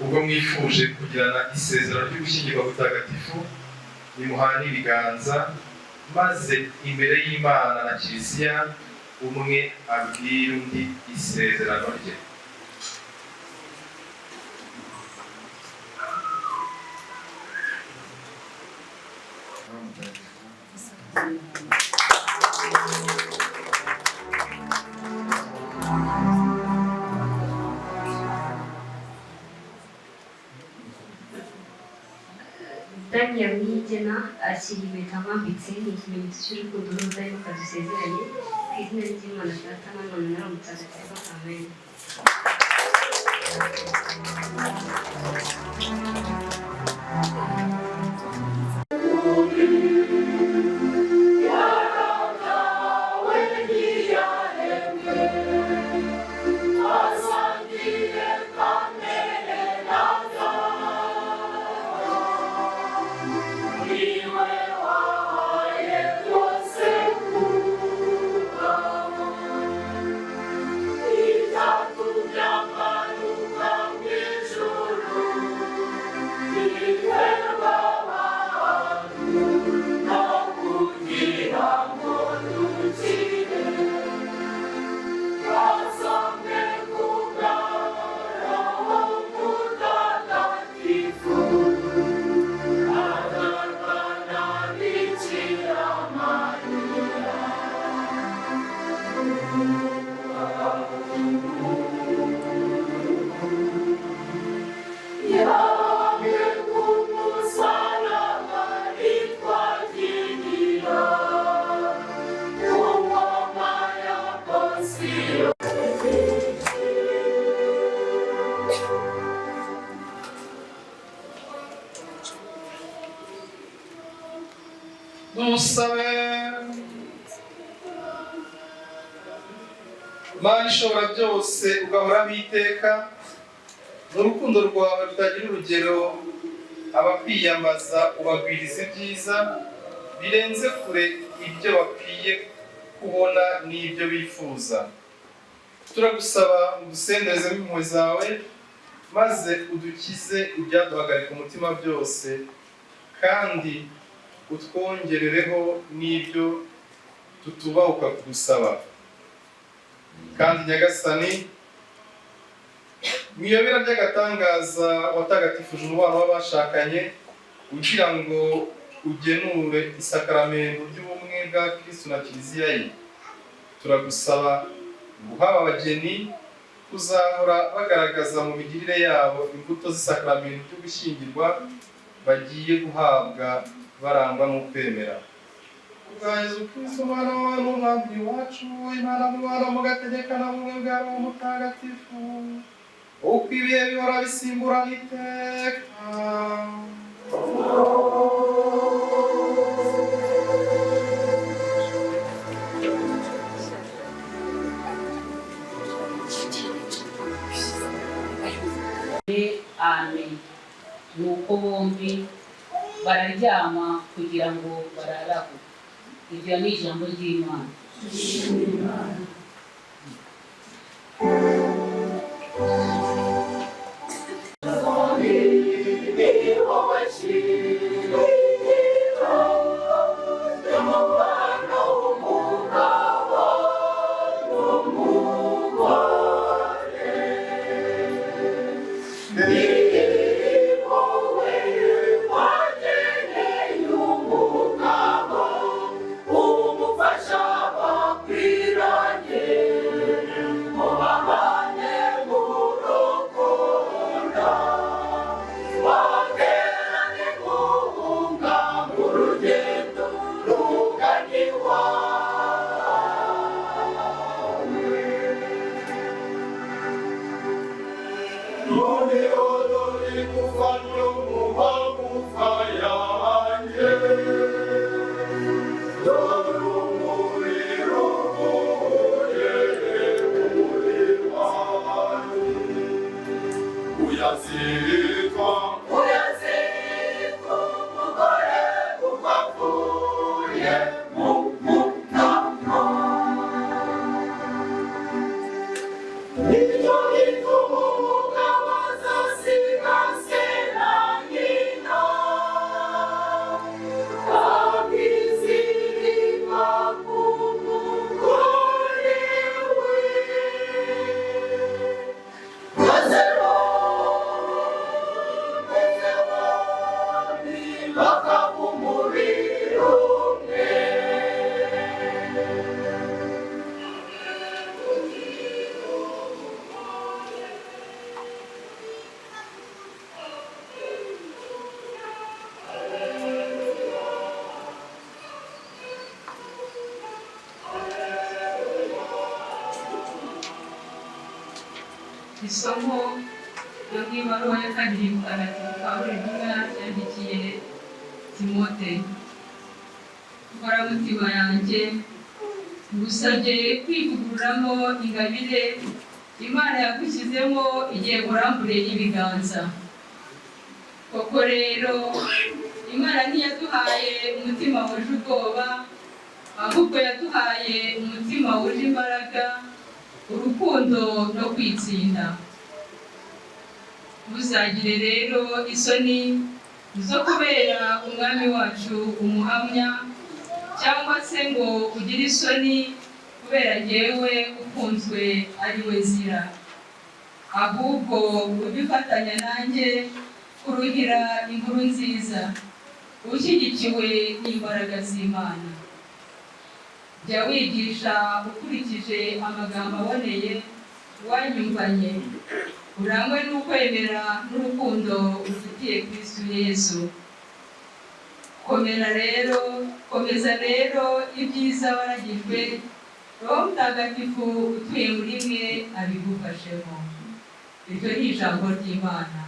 ubwo mwifuje kugirana isezerano ry'ugushyingirwa gutagatifu nimuhane ibiganza maze imbere y'Imana na Kiliziya umwe abwira undi isezerano rye. Daniel Niyigena ashyira impeta amwambitse nk'ikimenyetso cy'urukundo n'ubudahemuka dusezeranye ku izina ry'Imana Data na Mwana na Roho Mutagatifu. Amen. Dusabe. Mana ishobora byose ugahoraho iteka, n'urukundo rwawe rutagira urugero abakwiyambaza ubagwiriza ibyiza birenze kure ibyo bakwiye kubona n'ibyo bifuza. Turagusaba udusendezemo impuhwe zawe maze udukize ibyaduhagarika umutima byose, kandi utwongerereho n'ibyo tutubahuka kugusaba. Kandi Nyagasani, mwiyobera by'agatangaza watagatifuje umubano w'abashakanye kugira ngo ugenure isakaramento ry'ubumwe bwa Kristo na Kiliziya ye. Turagusaba guhaba abageni kuzahora bagaragaza mu migirire yabo imbuto z'isakaramento ryo gushyingirwa bagiye guhabwa barangwa n'ukwemera. Kubwa Yezu Kristo umwana wawe n'umwami wacu, Imana mubana mugategekana ubumwe bwa Roho Mutagatifu, uko ibihe bihora bisimburana iteka. Amen. Nuko bombi bararyama kugira ngo bararaho. Iryo ni ijambo ry'Imana. Umufasha bakwiranye isomo yo mu ibaruwa ya kabiri mutagatifu Pawulo yandikiye Timote. Inkoramutima yanjye ngusabye kwivugururamo ingabire Imana yagushyizemo igihe murambure y'ibiganza. Koko rero Imana ntiyaduhaye umutima wuje ubwoba, ahubwo yaduhaye umutima wuje imbaraga, urukundo no kwitsinda. Muzagire rero isoni zo kubera umwami wacu umuhamya, cyangwa se ngo ugire isoni kubera jyewe ukunzwe ari we nzira. Ahubwo ubifatanya nanjye kuruhira inkuru nziza, ushyigikiwe n'imbaraga z'Imana. Jya wigisha ukurikije amagambo aboneye wanyumvanye, urangwe n'ukwemera n'urukundo ufitiye Kristo Yesu. Komeza rero ibyiza waragijwe, Roho Mutagatifu utuye muri mwe abigufashemo. Iryo ni ijambo ry'Imana.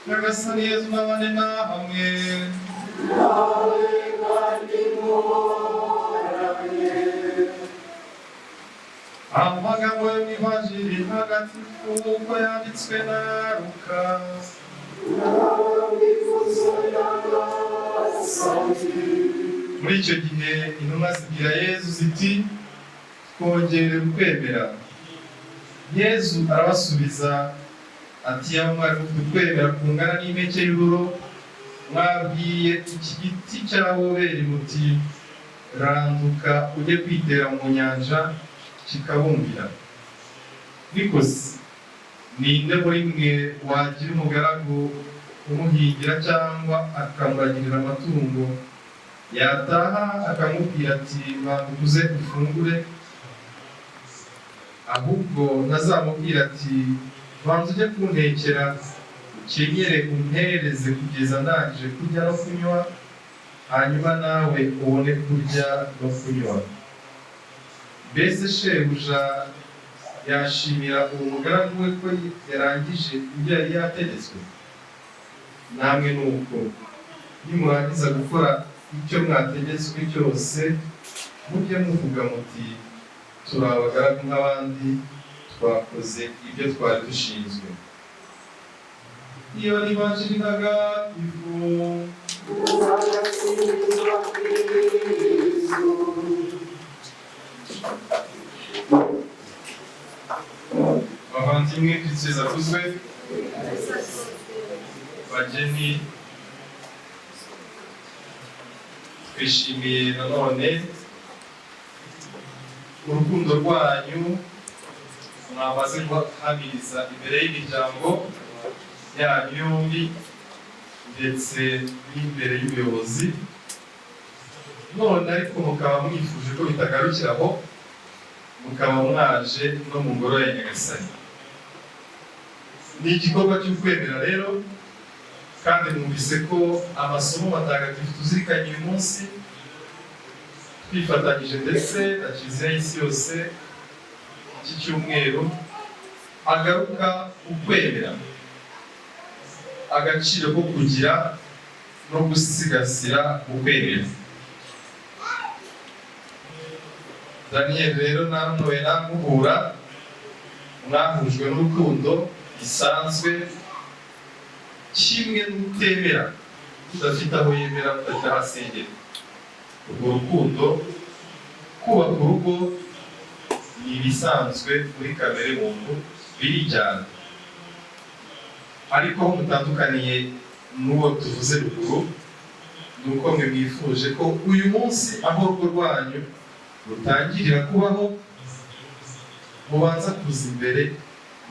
Nyagasani Yesu n'abane namwe. Amagambo yo mu Ivanjiri ntagatifu uko yanditswe na Luka. Muri icyo gihe intumwa zibwira Yesu ziti, twongere ukwemera. Yesu arabasubiza ati, yaba mwari mufite ukwemera kungana n'impeke y'ururo, mwabwiye iki giti cy'aboberi muti randuka ujye kwitera mu nyanja, kikabumbira. Bikoze ninde muri mwe wagira umugaragu umuhingira cyangwa akamuragirira amatungo, yataha akamubwira ati bandukuze ufungure? Ahubwo nazamubwira ati banza ujye kuntekera, ukenyere umpereze kugeza ndangije kurya no kunywa, hanyuma nawe ubone kurya no kunywa. Mbese shebuja yashimira uwo mugaragu we ko yarangije ibyo yari yategetswe? Namwe nuko nimurangiza gukora icyo mwategetswe cyose, mujye muvuga muti turi abagaragu nk'abandi, twakoze ibyo twari dushinzwe. Iyo ni Ivanjiri ntagatifu. bavandimwe twizeza kuzwe bageni, twishimiye nanone urukundo rwanyu mwamaze guhamiriza imbere y'imiryango yanyu yombi ndetse n'imbere y'ubuyobozi, none ariko mukaba mwifuje ko bitagarukiraho, mukaba mwaje no mu ngoro ya Nyagasani. Ni igikorwa cy'ukwemera rero, kandi mwumvise ko amasomo matagatifu tuzirikanye uyu munsi twifatanyije ndetse na Kiliziya y'isi yose iki cyumweru agaruka ukwemera, agaciro ko kugira no gusigasira ukwemera. Daniel rero namwe namuhura mwahujwe n'urukundo gisanzwe, kimwe n'utemera udafite aho yemera udafite aho asengera. Urwo rukundo kubaka urugo ni ibisanzwe muri kamere muntu birijyana, ariko aho mutandukaniye n'uwo tuvuze ruguru ni uko mwe mwifuje ko uyu munsi aho urugo rwanyu rutangirira kubaho mubanza kuza imbere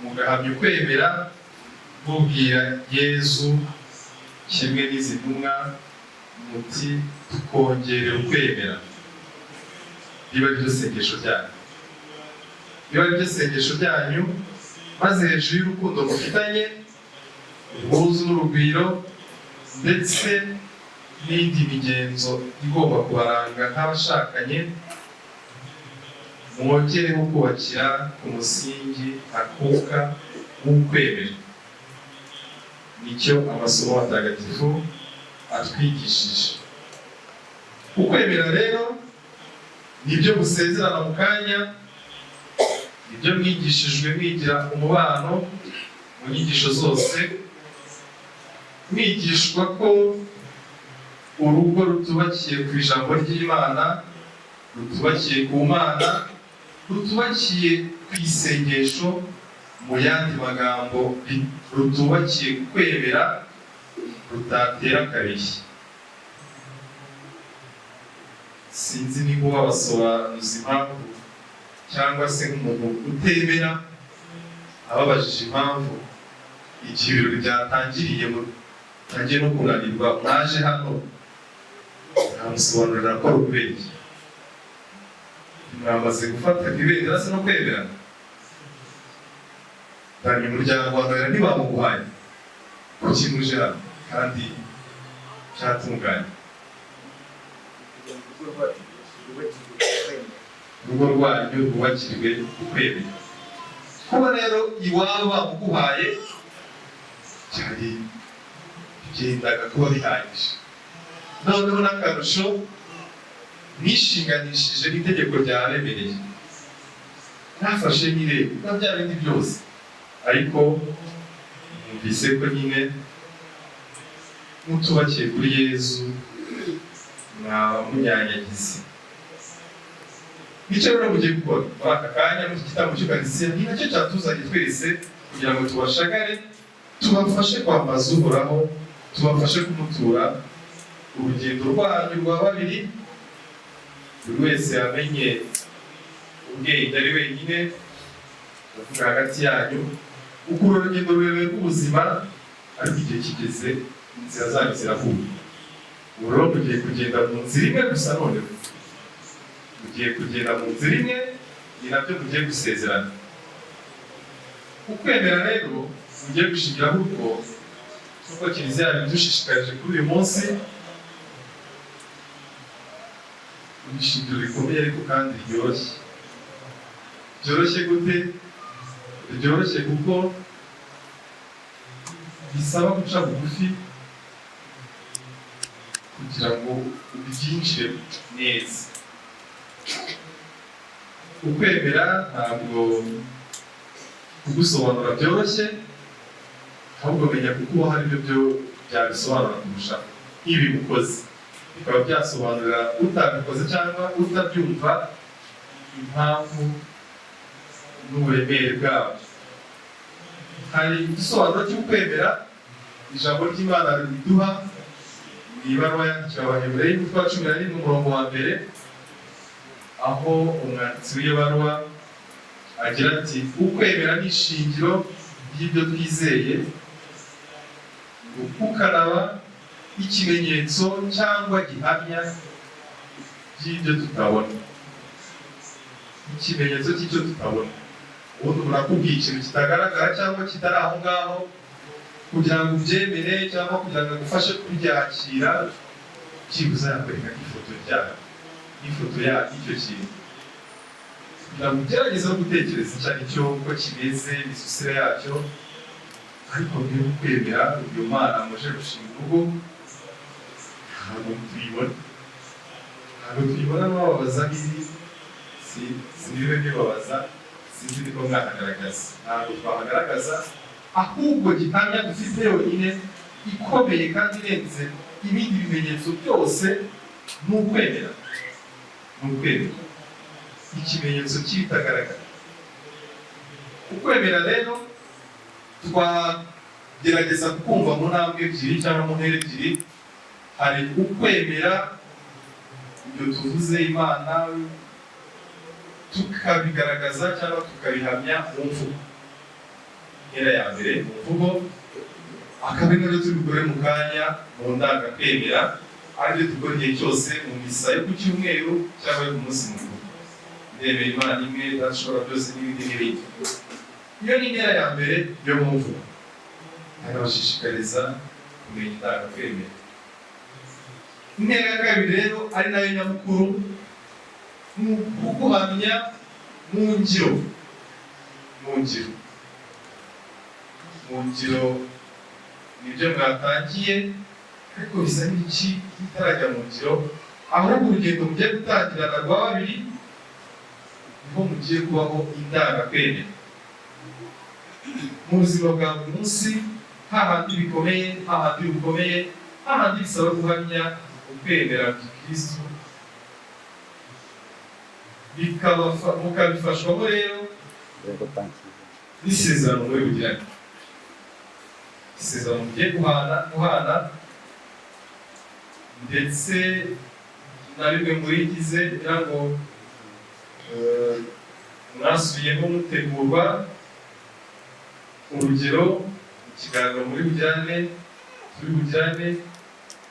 mugahamya ukwemera, mubwira Yezu kimwe n'izi ntumwa muti tukongera ukwemera. Riba ryo sengesho ryanyu, riba ryo sengesho ryanyu, maze hejuru y'urukundo mufitanye, ubwuzu n'urugwiro ndetse n'indi migenzo igomba kubaranga nk'abashakanye, mwongereho kubakira ku musingi akuka w'ukwemera. Nicyo amasomo matagatifu atwigishije. Ukwemera rero nibyo musezerana mu kanya, nibyo mwigishijwe mwigira umubano mu nyigisho zose, mwigishwa ko urugo rutubakiye ku ijambo ry'Imana, rutubakiye ku Mana, rutubakiye ku isengesho, mu yandi magambo rutubakiye kwemera, rutatera kabiri. Sinzi niba wabasobanuza impamvu cyangwa se nk'umuntu utemera ababajije impamvu igihe ibirori byatangiriye mutangiye no kunanirwa mwaje hano, ntamusobanurira ko rubeye mwamaze gufata ibendera se no kwemera. Kandi umuryango wa Noheli ntibamuguhaye kuki muje hano kandi cyatunganye. Urugo rwanyu rwubakirwe ukwemera. Kuba rero iwabo bamuguhaye cyari byendaga kuba bihagije, noneho n'akarusho nishinganishije n'itegeko ryaremereye, nafashe n'irembo na bya bindi byose, ariko mwumvise ko nyine mutubakiye kuri Yezu mwaba munyanyagize. Nicyo rero mugiye gukora muri aka kanya mu gitambo cy'Ukaristiya, ni nacyo cyatuzanye twese kugira ngo tubashagare, tubafashe kwambaza Uhoraho, tubafashe kumutura. Urugendo rwanyu rwa babiri, buri wese yamenye ubwenge ari wenyine, bavuga hagati yanyu uko urugendo rurerure rw'ubuzima, ariko igihe kigeze inzira zanyu zirahuye. Ubu rero mugiye kugenda mu nzira imwe gusa, none mugiye kugenda mu nzira imwe, ni nabyo mugiye gusezerana. Ukwemera rero mugiye gushingiraho uko nk'uko Kiliziya yabidushishikarije kuri uyu munsi, ishingiro rikomeye ariko kandi ryoroshye. Byoroshye gute? Byoroshye kuko bisaba guca bugufi kugira ngo ubyinjire neza. Ukwemera ntabwo kugusobanura byoroshye, ahubwo menya kuko hari ibyo byabisobanura kurusha ibi ukoze, bikaba byasobanurira utabikoze cyangwa utabyumva impamvu n'uburemere bwabyo. hari igisobanuro cy'ukwemera ijambo ry'Imana riduha mu ibaruwa yandikiwe Abaheburayo umutwe wa 11 umurongo wa mbere, aho umwanditsi w'iyo baruwa agira ati ukwemera ni ishingiro ry'ibyo twizeye, kukanaba ikimenyetso cyangwa gihamya by'ibyo tutabona. Ikimenyetso cy'icyo tutabona. Ubundi murakubwiye ikintu kitagaragara cyangwa kitari aho ngaho kugira ngo ubyemere cyangwa kugira ngo agufashe kubyakira, byibuze yakwereka ifoto ryayo, ifoto y'icyo kintu, kugira ngo ugerageze no gutekereza icyo ari cyo, uko kimeze, imisusire yacyo. Ariko niba ukwemera uyu mwana muje gushinga urugo, ntabwo tuyibona n'ababaza nk'ibi, sindiwe bibabaza, sinzi niko mwahagaragaza, ntabwo twahagaragaza, ahubwo gihamya dufite yonyine ikomeye kandi irenze ibindi bimenyetso byose ni ukwemera. Ikimenyetso kitagaragara. Ukwemera rero twagerageza kumva mu ntambwe ebyiri cyangwa mu ntera ebyiri. Hari ukwemera ibyo tuvuze Imana tukabigaragaza cyangwa tukabihamya mu mvugo. Intera ya mbere mu mvugo, akaba ari turi bukore mu kanya mu ndangakwemera, aribyo dukora igihe cyose mu misa yo ku cyumweru cyangwa yo ku munsi mukuru. Ndemera Imana imwe idashobora byose n'ibindi n'ibindi. Iyo ni intera ya mbere yo mu mvugo. Arabashishikariza kumenya indangakwemera. Intera ya kabiri rero ari nayo nyamukuru, ni ukuguhamya mu ngiro. Nibyo mwatangiye, ariko bisa n'iki bitarajya mu ngiro, ahubwo urugendo mugiye gutangirana rwa babiri niho mugiye kubaho indangakwemera mu buzima bwa buri munsi, hahandi bikomeye, hahandi bukomeye, hahandi bisaba guhamya ukwemera Kristo, mukabifashwamo rero n'isezerano muri bugirane. Isezerano mugiye guhana ndetse na bimwe muri gize kugira ngo mwasubiyemo mutegurwa. Urugero, ikiganiro muri bugirane,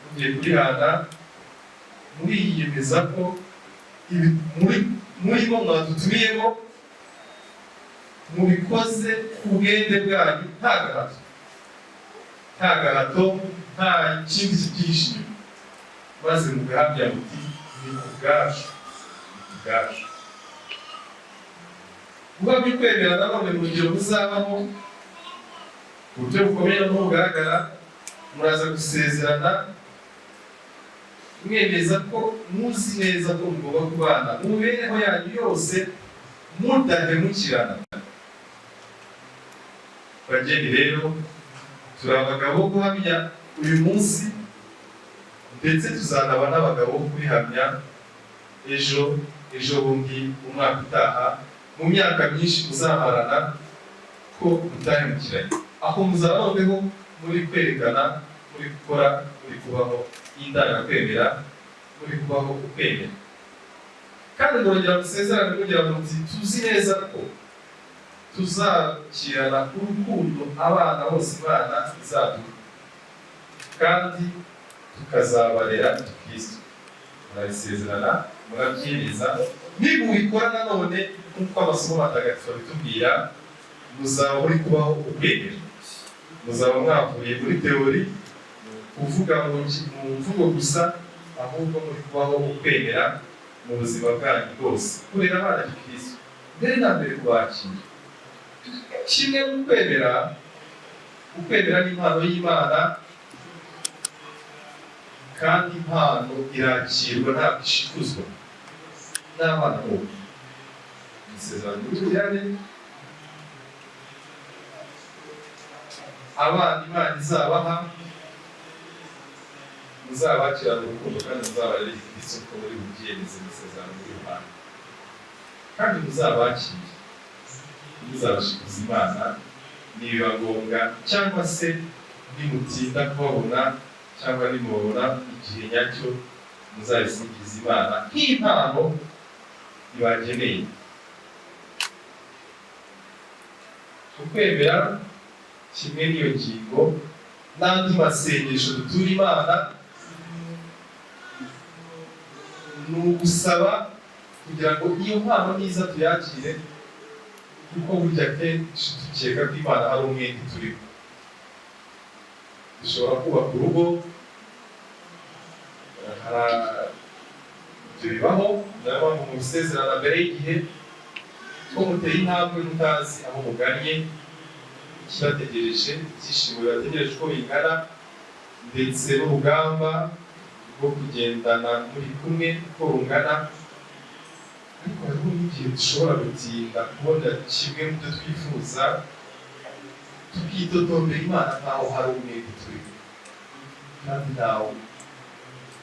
mugiye kurihana, muriyemeza ko murimo mwadutumiyemo mubikoze ku bwende bwanyu, nta gahato, nta kindi kibyihishe inyuma, maze mugahamya muti ni ku bwacu. Guhamya ukwemera nanone mu rugero muzabamo ku buryo bukomeye no bugaragara, muraza gusezerana mwemeza ko muzi neza ko mugomba kubana mu mibereho yanyu yose mudahemukirana. Bageni rero, turi abagabo guhamya uyu munsi, ndetse tuzanaba n'abagabo kubihamya ejo bundi, umwaka utaha, mu myaka myinshi muzamarana ko mudahemukiranye, aho muzaba noneho muri kwerekana, muri gukora, muri kubaho indangakwemera, muri kubaho ukwemera. Kandi ndongera gusezerana kugira ngo tuzi neza ko tuzakirana urukundo abana bose Imana izaduha, kandi tukazabarera Kristo. Murabisezerana, murabyemeza, nimubikora nanone nk'uko amasomo matagatifu abitubwira, muzaba muri kubaho ukwemera. Muzaba mwavuye muri teori, kuvuga mu mvugo gusa, ahubwo muri kubaho ukwemera mu buzima bwanyu bwose, kurera abana Kristo, mbere na mbere kubakira. Kimwe mu ukwemera ni impano y'Imana, kandi impano irakirwa ntabwo ishikuzwa n'abana bose. Isezerano ry'ubugirane, abana Imana izabaha, muzabakirana urukundo kandi muzabarere Kristo ko muri bubyemeze mu isezerano ry'Imana, kandi muzabakire, muzabashikuza Imana nibiba ngombwa cyangwa se nimutinda kubabona cyangwa nimubona igihe nyacyo muzabisingiza Imana nk'impano ibageneye. Ukwemera kimwe n'iyo ngingo n'andi masengesho dutura Imana ni ugusaba kugira ngo iyo mpano niza tuyakire, kuko burya kenshi dukeka ko Imana hari umwenda turiho. Dushobora kubaka urugo, ibyo bibaho, niyo mpamvu mu gusezerana mbere y'igihe ko muteye intambwe mutazi aho mugannye, ikibategereje, ibyishimo bibategereje uko bingana, ndetse n'urugamba rwo kugendana muri kumwe uko rungana. Ariko hariho n'igihe dushobora gutinda kubona kimwe mu byo twifuza, tukitotombera Imana nkaho hari umwenda turiho kandi ntawo.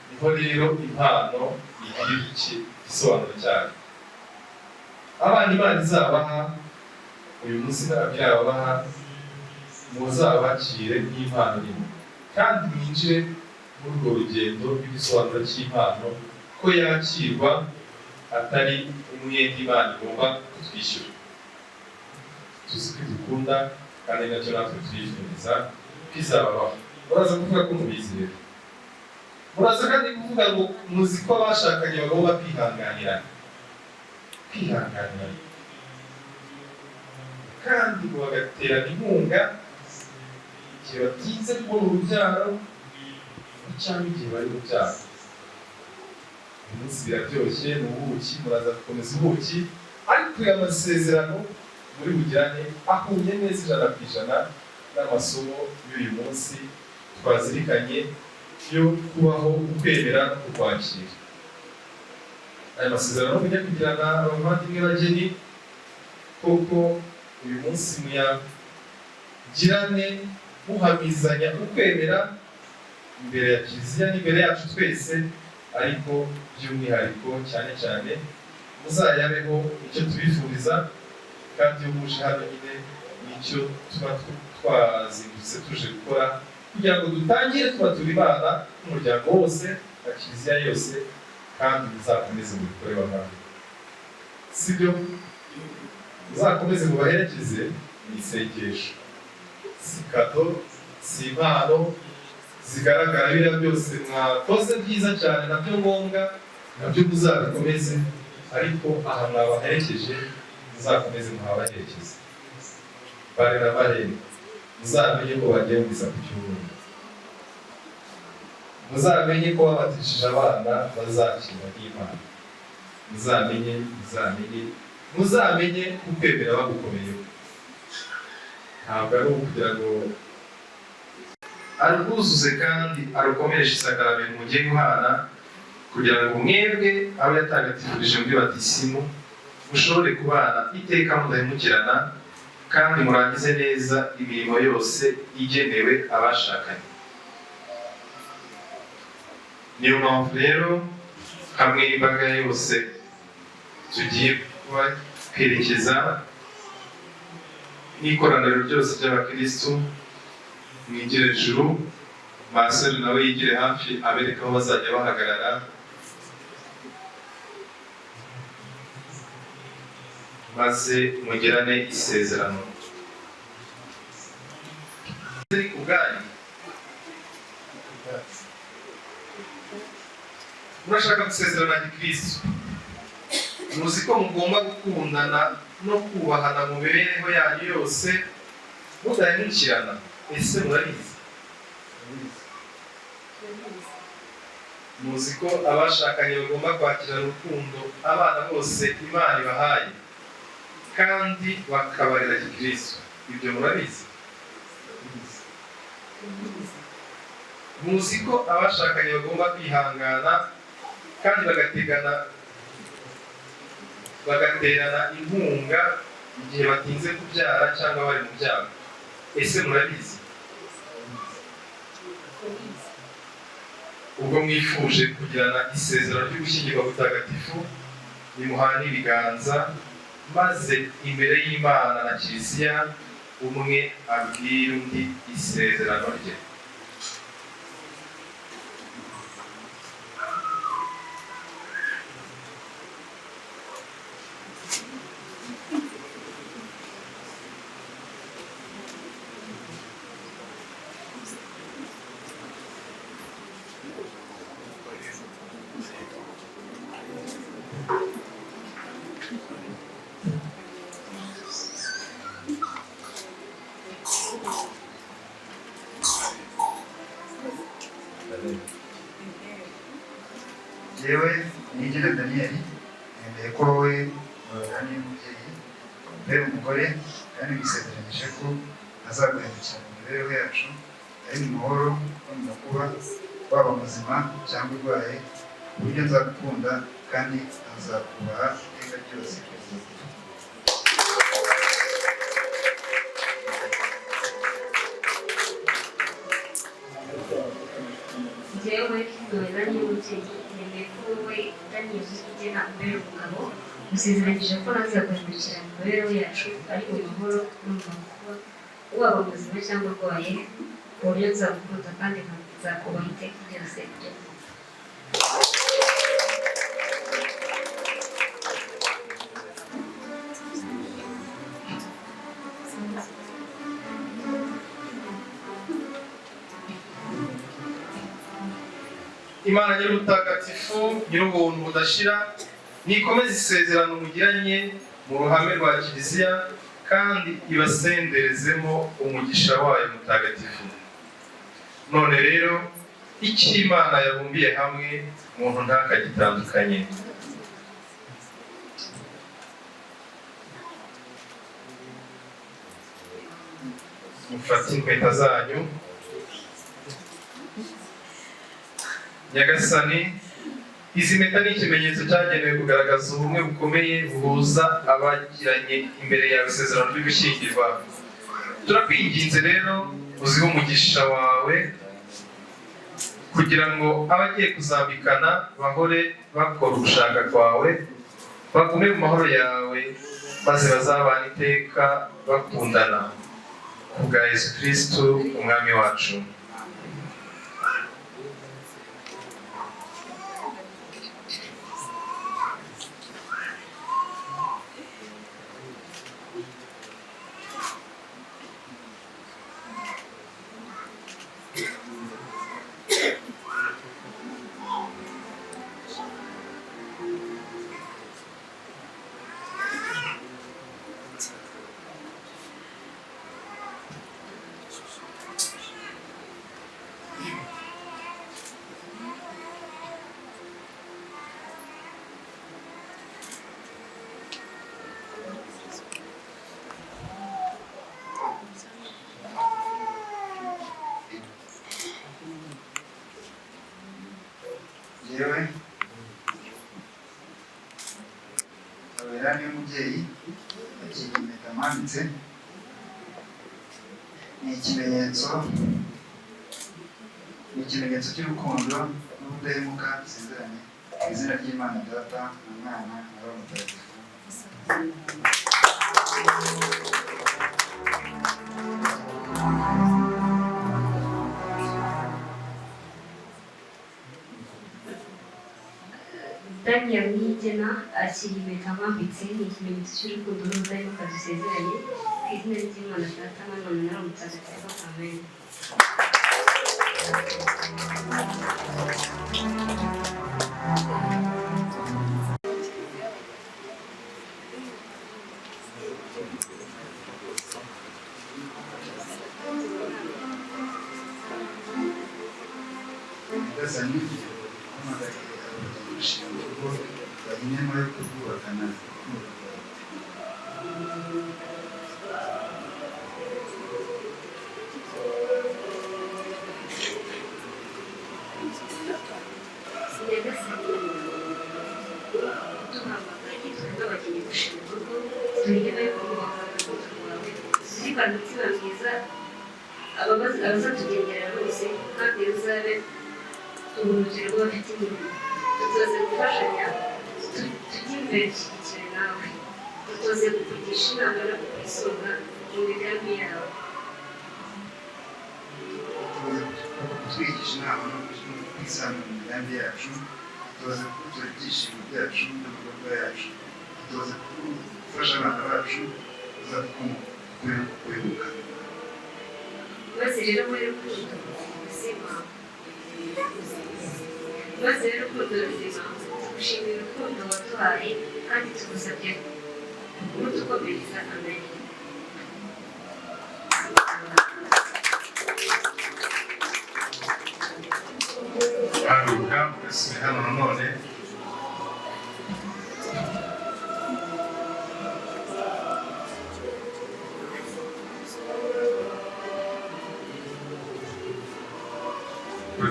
Niho rero impano igira igisobanuro cyayo. Abana Imana izabaha uyu munsi ntababaha, muzabakire nk'impano nini kandi mwinjire muri urwo rugendo rw'igisobanuro cy'impano, ko yakirwa atari umwenda Imana igomba kutwishyura. Tuzi ko dukunda kandi nacyo natwe tuyifuriza ko izababaho. Muraza kuvuga ko mubizera, muraza kandi kuvuga ngo muzi ko abashakanye bagomba kwihanganirana kandi ngo bagaterana inkunga igihe batinze kubona urubyaro cyangwa igihe bari urubyaro. Uyu munsi biraryoshye, ni ubuki, muraza gukomeza ubuki, ariko aya masezerano muri bugirane ahuye neza 100% n'amasomo y'uyu munsi twazirikanye yo kubaho ukwemera no kukwakira. Aya masezerano mujya kugirana abavandimwe bageni, koko uyu munsi muyagirane muhamizanya ukwemera imbere ya Kiliziya n'imbere yacu twese, ariko by'umwihariko cyane cyane muzayabeho icyo tubifuriza. Kandi iyo muje hano nyine nicyo tuba twazindutse tuje gukora, kugira ngo dutangire tubatura Imana n'umuryango wose na Kiliziya yose, kandi muzakomeze mubikore bavandimwe, sibyo? Muzakomeze mubaherekeze mu isengesho, si kado, si impano zigaragara. Biriya byose mwakoze byiza cyane, nabyo ngombwa, nabyo muzabikomeze, ariko aha mwabaherekeje muzakomeze muhabaherekeze. Bare na barere muzamenye ko bagiye mu misa ku cyumweru, muzamenye ko babatishije abana bazakira n'Imana, muzamenye ukwemera bagukomeyeho. Ntabwo ari ukugira ngo arwuzuze kandi arukomereshe isakaramentu mugiye guhana, kugira ngo mwebwe abo yatagatifurije muri batisimu mushobore kubana iteka mudahemukirana, kandi murangize neza imirimo yose igenewe abashakanye. Niyo mpamvu rero hamwe n'imbaga yose tugiye kwerekeza n'ikoraniro ryose ry'abakirisitu, mwigire juru, maseri nawe yigire hafi abereka aho bazajya bahagarara, maze mugirane isezerano. Ubwanyu murashaka gusezerana na Gikristo, muzi ko mugomba gukundana no kubahana mu mibereho yanyu yose mudahemukirana. Ese murabizi? Muzi ko abashakanye bagomba kwakira urukundo abana bose Imana ibahaye, kandi bakabarera Gikristo. Ibyo murabizi? Muzi ko abashakanye bagomba kwihangana kandi bagaterana inkunga igihe batinze kubyara cyangwa bari mu byago. Ese murabizi? Ubwo mwifuje kugirana isezerano ryo gushyingirwa gutagatifu, nimuhane ibiganza, maze imbere y'Imana na Kiliziya umwe abwira undi isezerano rye. Yewe nigire Danieli nemeye ko wowe ari umubyeyi mbere umugore kandi bisezeranyije ko azaguhemukira mu mibereho yacu ari mu mahoro no mu makuba waba muzima cyangwa urwaye ku buryo nzagukunda kandi azakubaha iteka ryose. Jewe Noella y'umubyeyi nemeye ko wowe Daniel ugena mbere umugabo musezeranyije ko nazaguhemukira mu mibereho yacu ari mu mahoro no mu makuba waba muzima cyangwa urwaye ku buryo nzagukunda kandi nzakubaha iteka ryose. Imana nyir'ubutagatifu nyir'ubuntu budashira nikomeze isezerano mugiranye mu ruhame rwa Kiliziya kandi ibasenderezemo umugisha wayo mutagatifu. None rero icyo Imana yabumbiye hamwe umuntu ntakagitandukanye. Mufate inkweto zanyu. Nyagasani, izi mpeta ni ikimenyetso cyagenewe kugaragaza ubumwe bukomeye buhuza abagiranye imbere yawe isezerano ryo gushyingirwa. Turakwinginze rero uzihe umugisha wawe kugira ngo abagiye kuzambikana bahore bakora ugushaka kwawe, bagume mu mahoro yawe, maze bazabana iteka bakundana. Kubwa Yesu Kristo umwami wacu. Yewe Noella y'umubyeyi akiri impeta mpambitse ni ikimenyetso cy'urukundo n'ubudahemuka dusezeranye mu izina ry'Imana Data na Mwana na Roho Mutagatifu. Daniel Niyigena akiri impeta mpambitse ni ikimenyetso cy'urukundo n'ubudahemuka dusezeranye ku izina ry'Imana Data na Mwana na Roho Mutagatifu. Amen. Nyagasani uhamagariye abagiye gushinga urugo bajya inema yo kurwubakana Nyagasani duhamagariye n'abagiye gushinga urugo turi inema yo kurwubakana n'urugo rwawe tuzirikana umutima mwiza abazatugendera bose kandi uzabe urugero rw'abafite imirimo. Dutoze gufashanya, tujye imbere dushyigikire nawe. Dutoze kukugisha inama no kukwisunga mu migambi yawe. Kutwigisha inama no kwisanga mu migambi yacu, tuza kutuza ibyishimo byacu n'amagorwa yacu, tuza gufasha abana bacu kuza kubibuka. Maze rero muri rukundo ruzima, maze rero urukundo ruzima tugushimira urukundo waduhaye kandi tugusabye kudukomereza amen. haruka ugasubira hano nanone.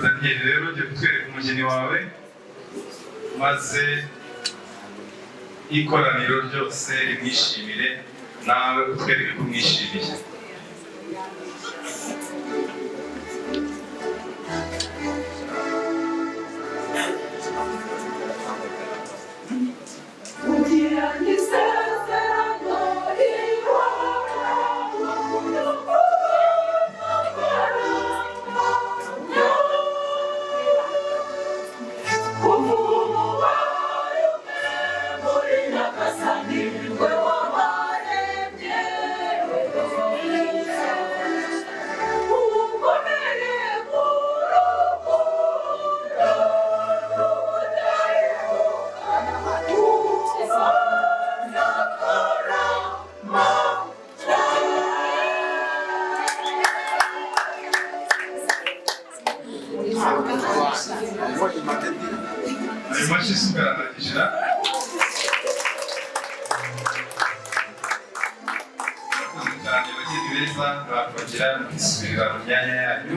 Daniel rero ugiye kutwereka umugeni wawe maze ikoraniro ryose rimwishimire, nawe utwereke ko umwishimiye. Ayo mashyi isuka arahagije. Cyane bageni beza bakongera bakisubirira mu myanya yanyu.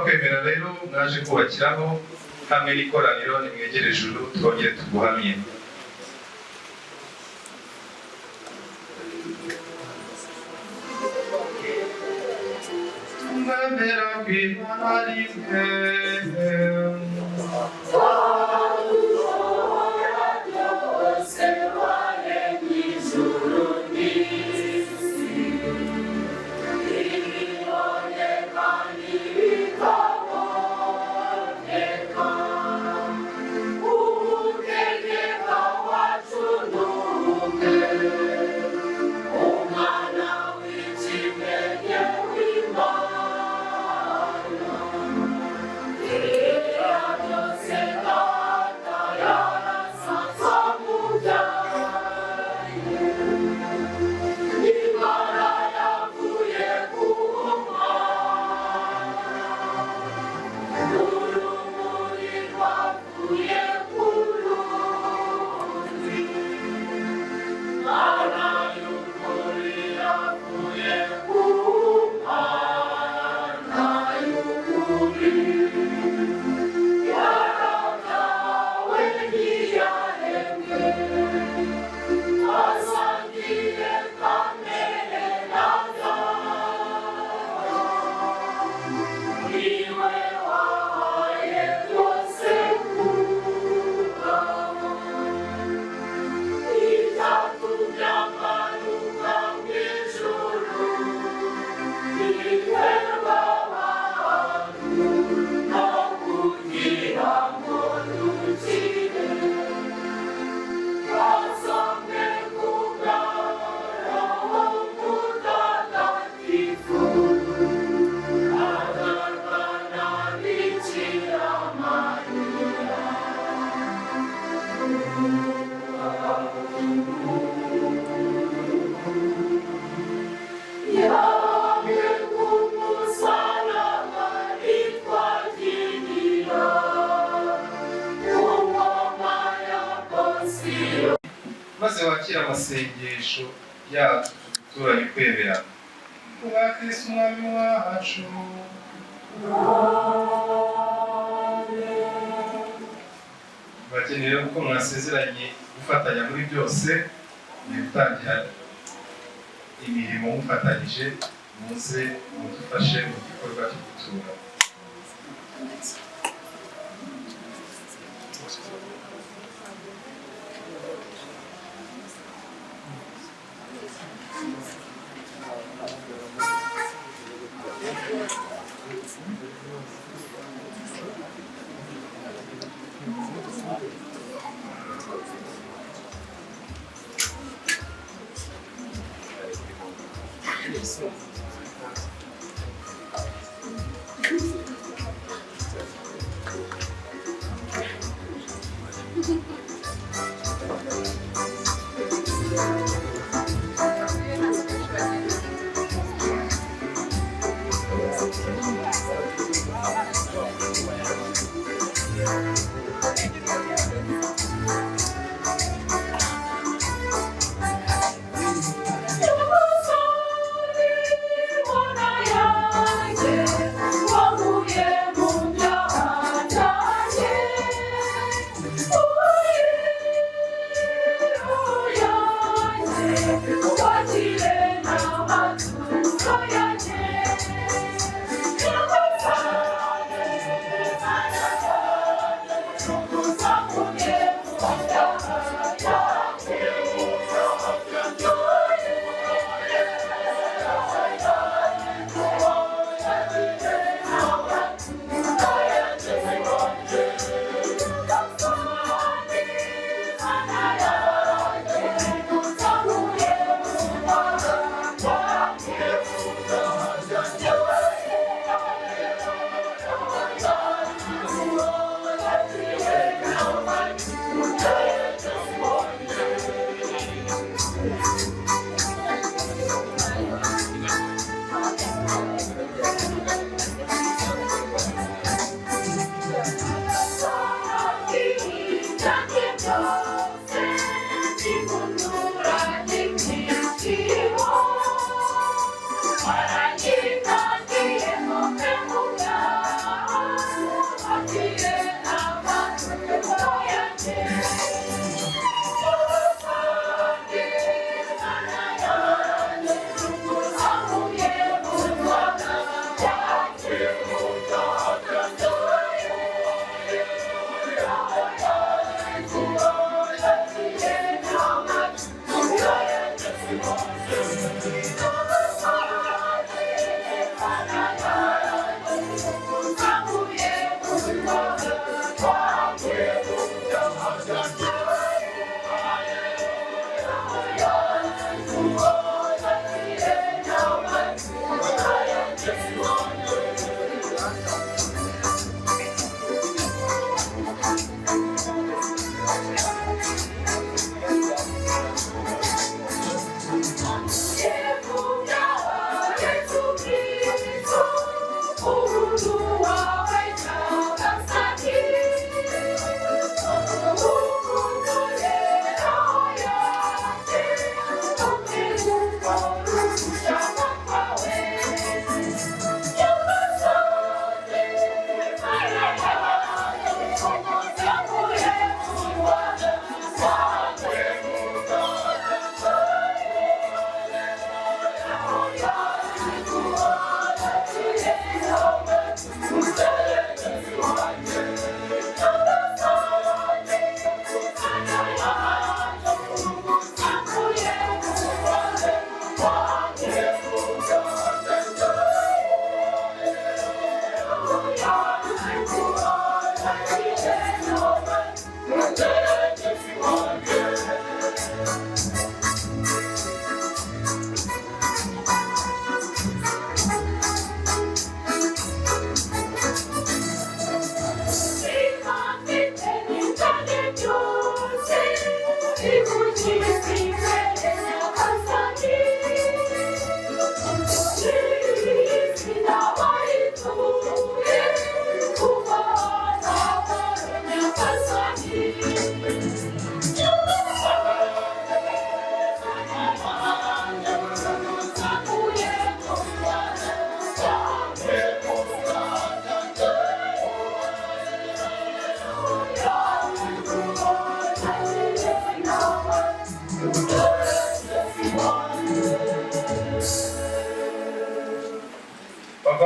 Kwemera rero mwaje kubakiraho hamwe n'ikoraniro, nimwegere ijuru twongere tuguhamye. Mwemera kw'Imana rimwe, maze wakira amasengesho yacu duturanye kwemera kubwa Kristo umwami wacu. Bakeneye ko mwasezeranye gufatanya muri byose, ni gutangira imirimo mufatanyije, muze mudufashe mu gikorwa cyo gutura.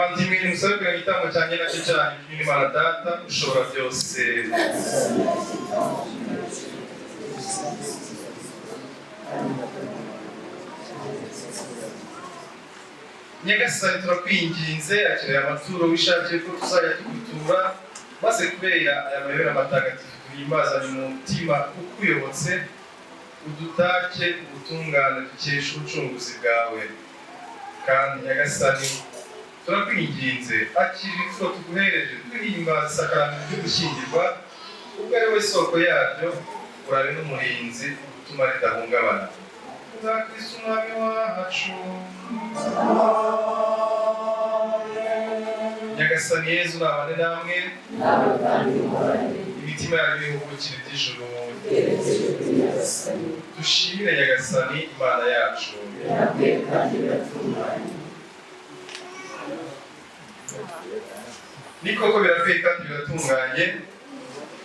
muvandimwe nimusabe kugira igitambo cyanjye nacyo cyanyu n'Imana Data ushobora byose. Nyagasani turakwinginze akira amaturo wishakiye ko tuzajya tugutura, maze kubera aya mayobera matagatifu tuhimbazanye mu mutima ukuyobotse, udutake ubutungane dukesha ubucunguzi bwawe. Kandi Nyagasani turakwinginze akira ifuro tuguhereje duhimbaza isakaramentu ryo gushyingirwa, ubwo ari we soko yaryo, urabe n'umurinzi utuma ridahungabana. Za Kristo umwami wacu. Nyagasani Yezu nabane namwe, imitima yanyu ihugukire iby'ijuru. Dushimire Nyagasani Imana yacu. Ni koko birakwiye kandi biratunganye,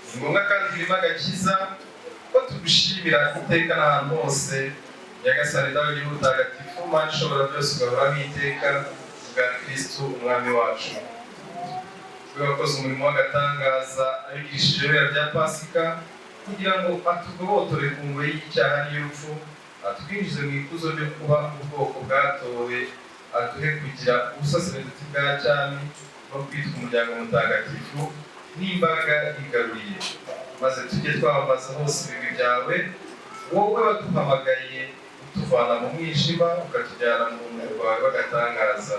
ni ngombwa kandi birimo agakiza ko tugushimira iteka n'ahantu hose. Nyagasani dawe uri mutagatifu, Mana ishobora byose ugahoraho iteka, bwa Kristo umwami wacu. We wakoze umurimo w'agatangaza abigishije ibera bya Pasika, kugira ngo atugobotore ku ngoyi y'icyaha n'iy'urupfu, atwinjize mu ikuzo ryo kuba ubwoko bwatowe, aduhe kugira ubusaserdoti bwa cyami no kwitwa umuryango mutagatifu n'imbaga igaruriye, maze tujye twamamaza hose ibigwi byawe, wowe waduhamagaye utuvana mu mwijima ukatujyana mu rumuri rwawe w'agatangaza.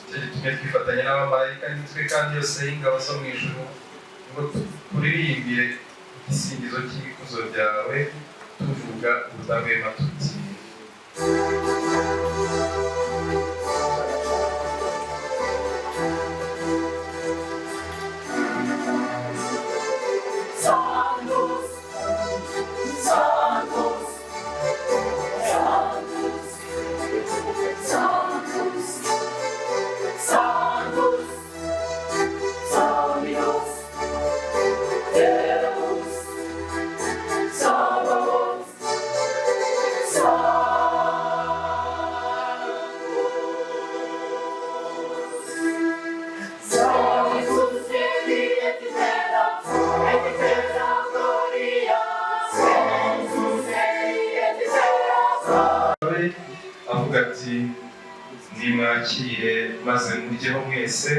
Icyo gitumye twifatanya n'abamarayika nitwe kandi yose y'ingabo zo mu ijuru, ngo turirimbire igisingizo cy'ikuzo ryawe, tuvuga ubudahwema tuti: avuga ati nimwakire maze muryeho mwese,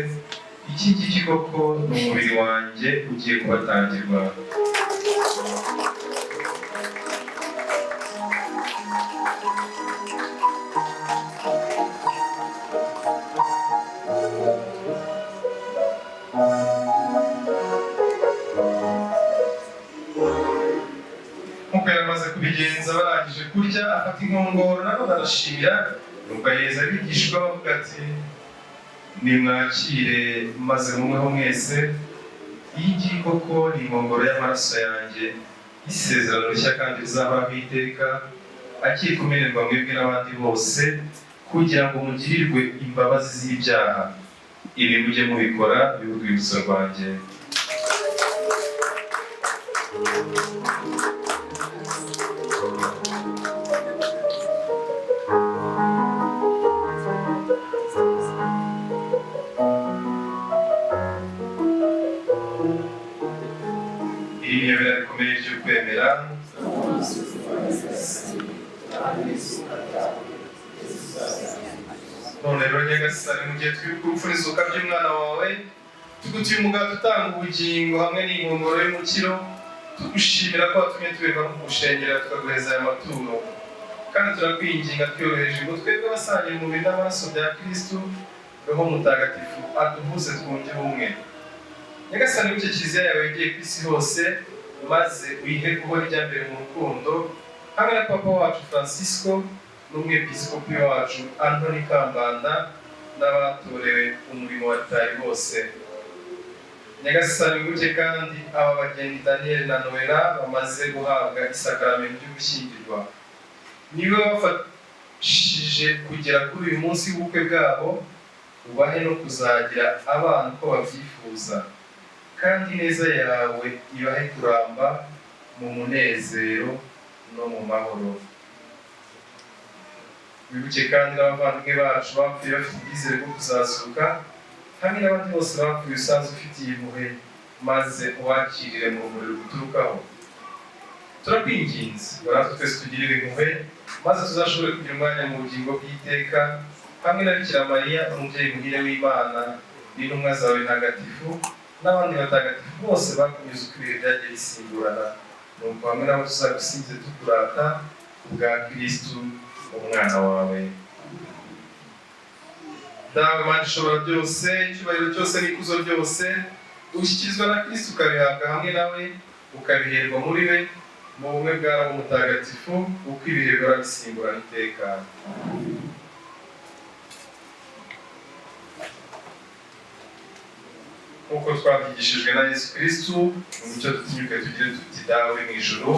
iki ngiki koko ni umubiri wanjye ugiye kubatangirwa. Nk'uko yaramaze kubigenza barangije kurya, afata inkongoro nanone arashimira, nuko ayeza abigishwa bavuga ati nimwakire maze munyweho mwese, iyi ngiyi koko ni inkongoro y'amaraso yanjye y'isezerano rishya kandi rizahoraho iteka, agiye kumenerwa mwebwe n'abandi bose, kugira ngo mugirirwe imbabazi z'ibyaha. Ibi mujye mubikora bibe urwibutso rwanjye. Iri ni ibera rikomeye ryo kwemera. None rero Nyagasani, mu gihe twibuka urupfu n'izuka by'umwana wawe, tugutuye umugati utanga ubugingo hamwe n'inkongoro y'umukiro, tugushimira ko watumye tuberwa no kugushengera tukaguheza aya maturo. Kandi turakwinginga twiyoroheje ngo twebwe abasangiye umubiri n'amaraso bya Kristo, Roho Mutagatifu aduhuze twunge ubumwe. Nyagasani, w'icyo kiliziya yawe yagiye ku isi hose, maze uyihe guhora ijya mbere mu rukundo, hamwe na Papa wacu Francisco n'umwepiskopi wacu Antoni Kambanda n'abatorewe umurimo wa Ritari bose. Nyagasani, wibuke kandi aba bageni Daniel na Noella bamaze guhabwa isakaramentu ryo gushyingirwa. Niwe wafashije kugera kuri uyu munsi w'ubukwe bwabo, ubahe no kuzagira abana uko babyifuza, kandi ineza yawe ibahe kuramba mu munezero no mu mahoro. Wibuke kandi n'abavandimwe bacu bapfuye bafite ubwizere bwo kuzazuka, hamwe n'abandi bose bapfuye usanzwe ufitiye impuhwe, maze ubakirire mu rumuri ruguturukaho. Turakwinginze ngo natwe twese tugirire impuhwe, maze tuzashobore kugira umwanya mu bugingo bw'iteka hamwe na Bikira Mariya umubyeyi muhire w'Imana n'intumwa zawe ntagatifu n'abandi batagatifu bose bakunyuze uko ibihe byagiye bisimburana, nuko hamwe nabo tuzagusingize tukurata kubwa Kristu umwana wawe. Dawe Mana ishobora byose, icyubahiro cyose n'ikuzo byose ushyikirizwa na Kristu ukabihabwa hamwe nawe, ukabiherwa muri we mu bumwe bwa Roho Mutagatifu, uko ibihe bihora bisimburana iteka. Nk'uko twabyigishijwe na Yesu Kristu, mu mucyo dutinyuke tugire tuti dawe mu ijuru,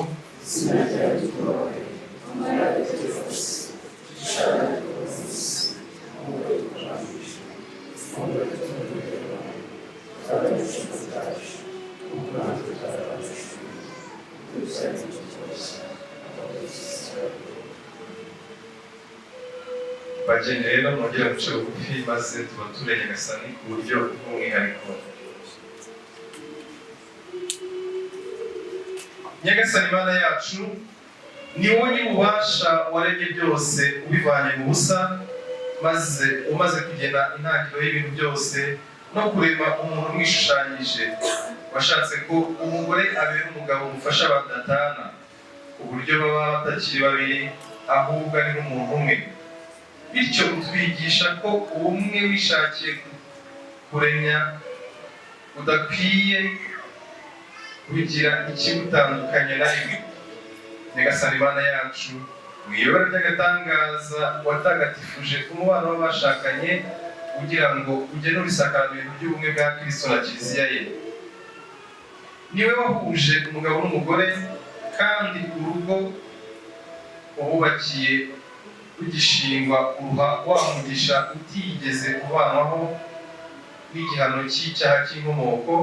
bageni rero mwongere muce bugufi maze tubature Nyagasani ku buryo bw'umwihariko. Nyagasani Mana yacu, ni wowe nyir'ububasha waremye byose ubivanye mu busa, maze umaze kugena intangiriro y'ibintu byose no kurema umuntu umwishushanyije, washatse ko umugore abera umugabo umufasha badatana, ku buryo baba batakiri babiri ahubwo ari nk'umuntu umwe. Bityo utwigisha ko ubumwe wishakiye kuremya udakwiye kugira ikibutandukanya na rimwe. Nyagasani Mana yacu, mu iyobora ry'agatangaza watagatifuje umubano w'abashakanye kugira ngo ugenure isakaramentu ry'ubumwe bwa Kristo na Kiliziya ye. Niwe wahuje umugabo n'umugore, kandi urugo wabubakiye rugishingwa uruha wa mugisha utigeze uvanwaho n'igihano cy'icyaha cy'inkomoko,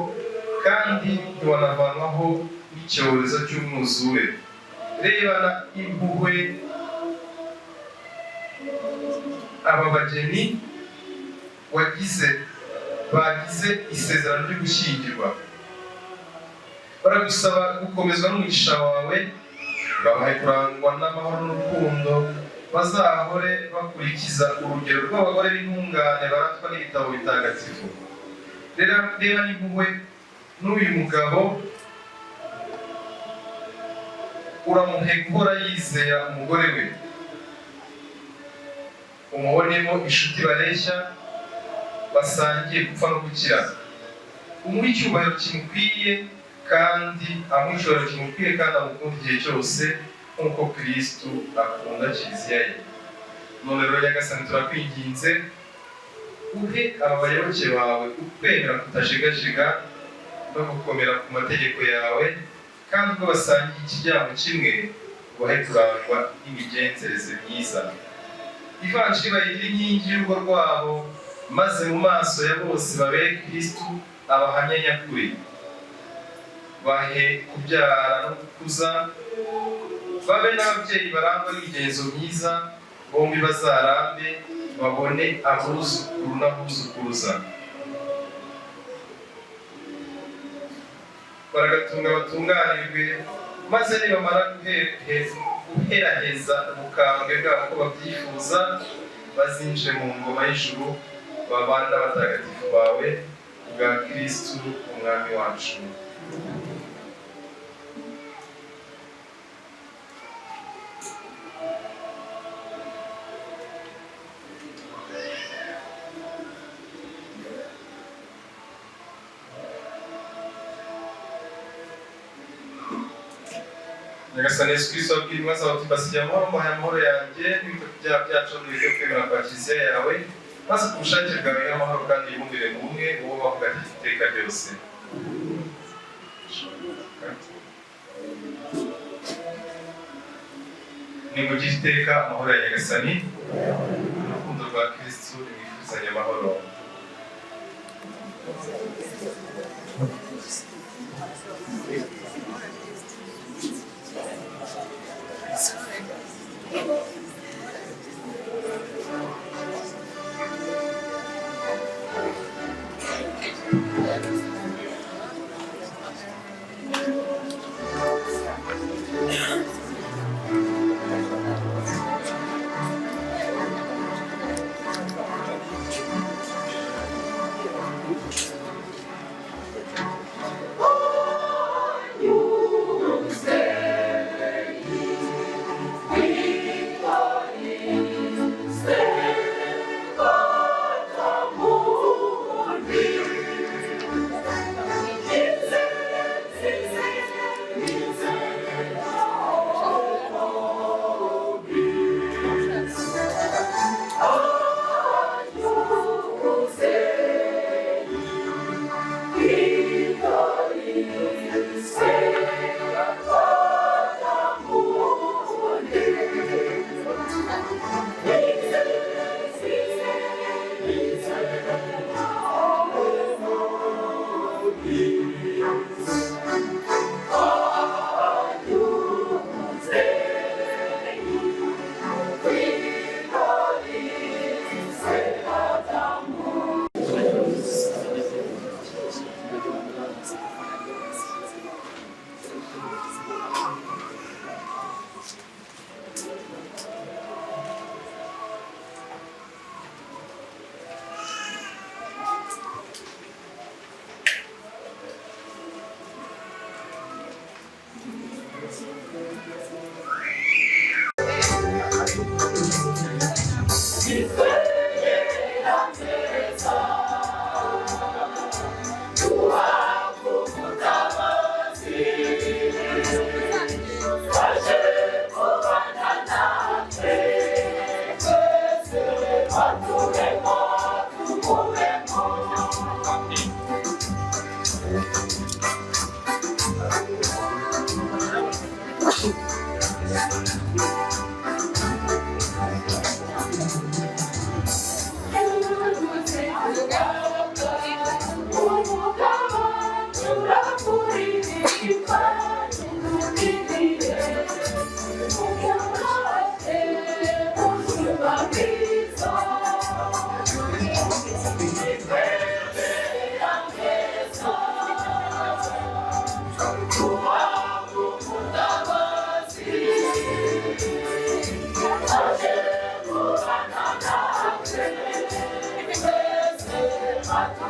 kandi ntiwanavanwaho n'icyorezo cy'umwuzure. Rebana impuhwe aba bageni bagize isezerano ryo gushyingirwa. Baragusaba gukomezwa n'umugisha wawe, babahe kurangwa n'amahoro n'urukundo, bazahore bakurikiza urugero rw'abagore b'intungane baratwa n'ibitabo bitagatifu. Reba n'impuhwe n'uyu mugabo, uramuhe guhora yizera umugore we, umubonemo inshuti bareshya basangiye gupfa no gukira. Umuhe icyubahiro kimukwiye kandi amukunda igihe cyose nk'uko Kristu akunda Kiliziya ye. None rero Nyagasani turakwinginze, uhe aba bayoboke bawe ukwemera kutajegajega no gukomera ku mategeko yawe, kandi ubwo basangiye ikijyamo kimwe ubahe kurangwa n'imigenzereze myiza. Ivanjiri bayigire inkingi y'urugo rwabo, maze mu maso ya bose babere Kristu abahamya nyakuri. Bahe kubyara no gukuza, babe n'ababyeyi barangwa n'imigenzo myiza, bombi bazarambe babone abuzukuru n'abuzukuruza. Baragatunga batunganirwe, maze nibamara guheraheza ubukambwe bwabo ko babyifuza, bazinjire mu ngoma y'ijuru babane n'abatagatifu bawe bwa Kristu umwami wacu. Nyagasani Yesu Kristo abwira intumwa zawe ati mbasigiye amahoro, mbahaye amahoro yanjye, n'ibyo ibyaha byacu n'ibyo kwemera kwa Kiliziya yawe, maze ku bushake bwawe n'amahoro kandi yibumbire mu bumwe, wowe wavuga ati iteka ryose. Nimugire iteka amahoro ya Nyagasani, urukundo rwa Kristo nimwifuzanye amahoro.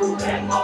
kumunwa